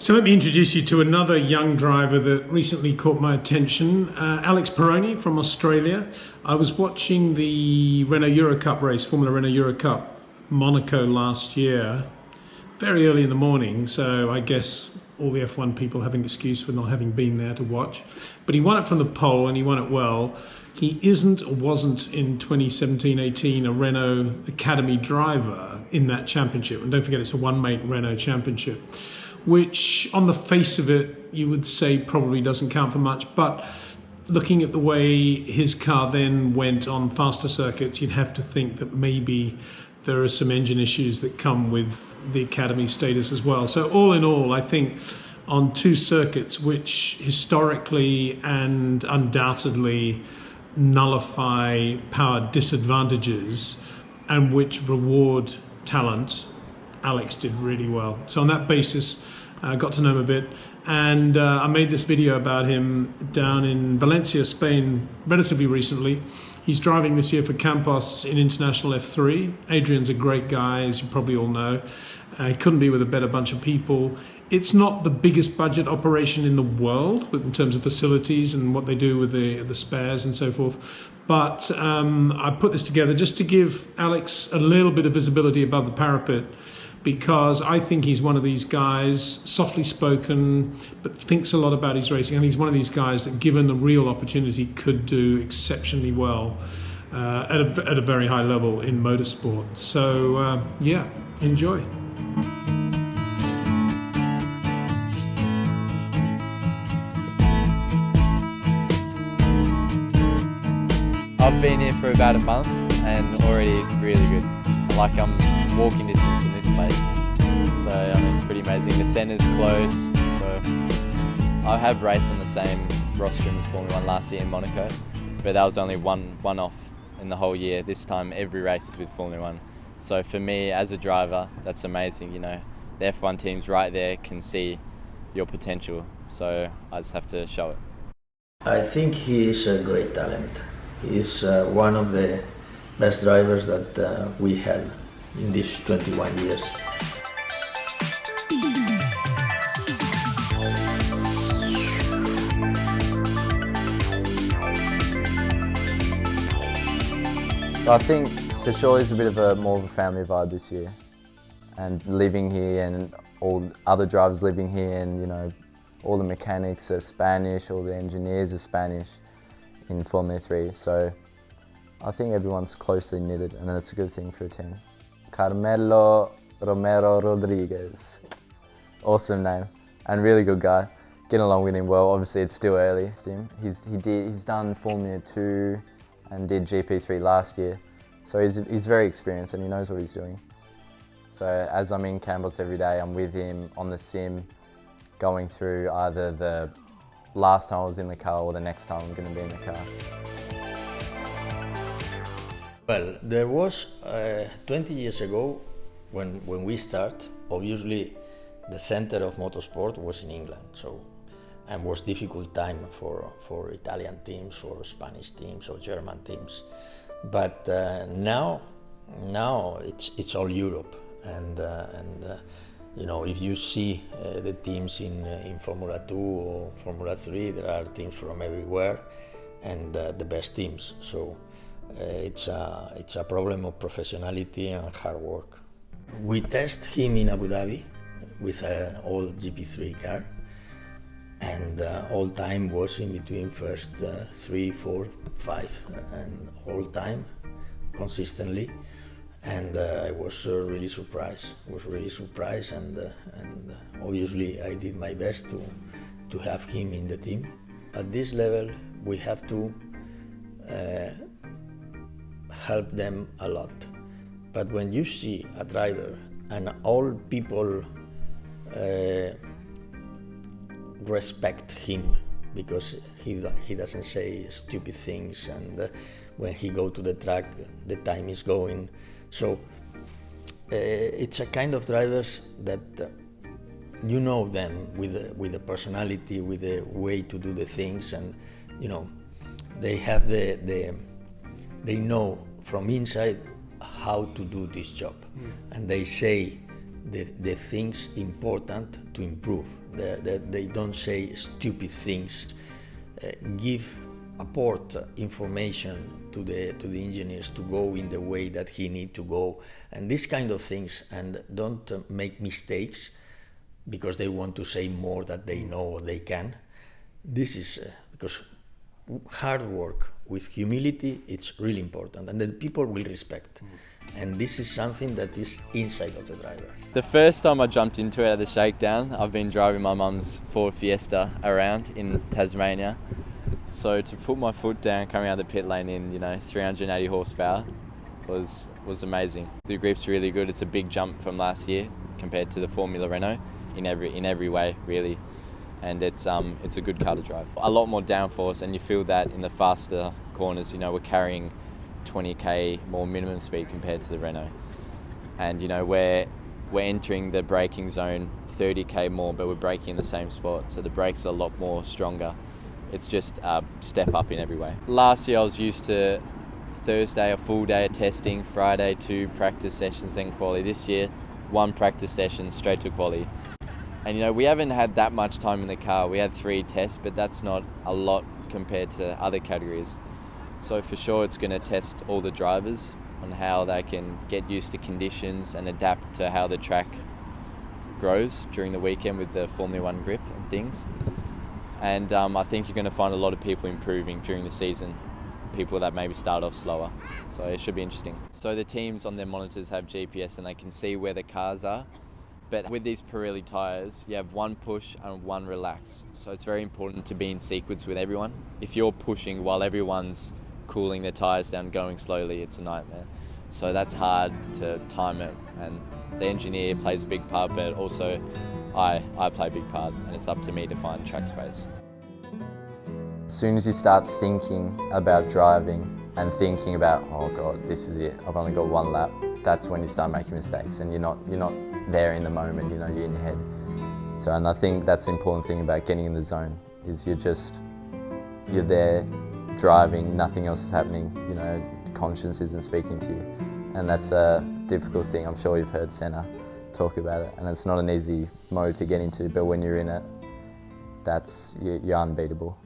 So let me introduce you to another young driver that recently caught my attention, Alex Peroni from Australia. I was watching the Renault Eurocup race, Formula Renault Eurocup, Monaco last year, very early in the morning, so I guess all the F1 people have an excuse for not having been there to watch. But he won it from the pole and he won it well. He isn't or wasn't in 2017-18 a Renault Academy driver in that championship. And don't forget, it's a one-mate Renault championship, which on the face of it, you would say probably doesn't count for much. But looking at the way his car then went on faster circuits, you'd have to think that maybe there are some engine issues that come with the Academy status as well. So all in all, I think on two circuits which historically and undoubtedly nullify power disadvantages and which reward talent, Alex did really well. So on that basis, I got to know him a bit, and I made this video about him down in Valencia, Spain, relatively recently. He's driving this year for Campos in International F3. Adrian's a great guy, as you probably all know. He couldn't be with a better bunch of people. It's not the biggest budget operation in the world in terms of facilities and what they do with the spares and so forth. But I put this together just to give Alex a little bit of visibility above the parapet, because I think he's one of these guys, softly spoken, but thinks a lot about his racing. And he's one of these guys that, given the real opportunity, could do exceptionally well at a very high level in motorsport. So yeah, enjoy. I've been here for about a month and already really good. Like I'm walking distance in this place. So I mean, it's pretty amazing. The centre's close. So I have raced on the same rostrum as Formula 1 last year in Monaco, but that was only one off in the whole year. This time every race is with Formula 1. So for me as a driver, that's amazing. You know, the F1 teams right there can see your potential. So I just have to show it. I think he is a great talent. He is one of the best drivers that we had in these 21 years. I think for sure it's a bit of more of a family vibe this year, and living here and all other drivers living here, and you know, all the mechanics are Spanish, all the engineers are Spanish in Formula 3, so I think everyone's closely knitted, and that's a good thing for a team. Carmelo Romero Rodriguez, awesome name, and really good guy. Getting along with him well. Obviously it's still early. He's done Formula 2 and did GP3 last year, so he's very experienced and he knows what he's doing. So as I'm in Campos every day, I'm with him on the sim, going through either the last time I was in the car or the next time I'm going to be in the car. Well, there was 20 years ago when we start, obviously the center of motorsport was in England, so and was difficult time for Italian teams, for Spanish teams or German teams. But now it's all Europe, and you know, if you see the teams in Formula 2 or Formula 3, there are teams from everywhere, and the best teams. So it's a problem of professionality and hard work. We test him in Abu Dhabi with an old GP3 car, and all time was in between first 3, 4, 5, and all time consistently. And I was really surprised. And obviously I did my best to have him in the team. At this level, we have to help them a lot. But when you see a driver and all people respect him because he doesn't say stupid things, and when he go to the track, the time is going. So it's a kind of drivers that you know them with the personality, with the way to do the things, and you know they have they know from inside how to do this job, and they say the things important to improve, they don't say stupid things. Apport information to the engineers to go in the way that he need to go, and these kind of things, and don't make mistakes because they want to say more that they know or they can. This is because hard work with humility, it's really important, and then people will respect. And this is something that is inside of the driver. The first time I jumped into it at the shakedown, I've been driving my mum's Ford Fiesta around in Tasmania. So to put my foot down coming out of the pit lane in 380 horsepower was amazing. The grip's really good. It's a big jump from last year compared to the Formula Renault in every way really, and it's a good car to drive. A lot more downforce, and you feel that in the faster corners. We're carrying 20k more minimum speed compared to the Renault, and we're entering the braking zone 30k more, but we're braking in the same spot, so the brakes are a lot more stronger. It's just a step up in every way. Last year I was used to Thursday a full day of testing, Friday 2 practice sessions, then quali. This year 1 practice session straight to quali. And we haven't had that much time in the car. We had 3 tests, but that's not a lot compared to other categories. So for sure it's going to test all the drivers on how they can get used to conditions and adapt to how the track grows during the weekend with the Formula 1 grip and things. And I think you're going to find a lot of people improving during the season, people that maybe start off slower. So it should be interesting. So the teams on their monitors have GPS and they can see where the cars are. But with these Pirelli tyres, you have 1 push and 1 relax. So it's very important to be in sequence with everyone. If you're pushing while everyone's cooling their tyres down, going slowly, it's a nightmare. So that's hard to time it, and the engineer plays a big part, but also I play a big part, and it's up to me to find track space. As soon as you start thinking about driving and thinking about, oh God, this is it, I've only got 1 lap, that's when you start making mistakes, and you're not there in the moment, you're in your head. So, and I think that's the important thing about getting in the zone, is you're there driving, nothing else is happening, conscience isn't speaking to you. And that's a difficult thing. I'm sure you've heard Senna talk about it, and it's not an easy mode to get into, but when you're in it, you're unbeatable.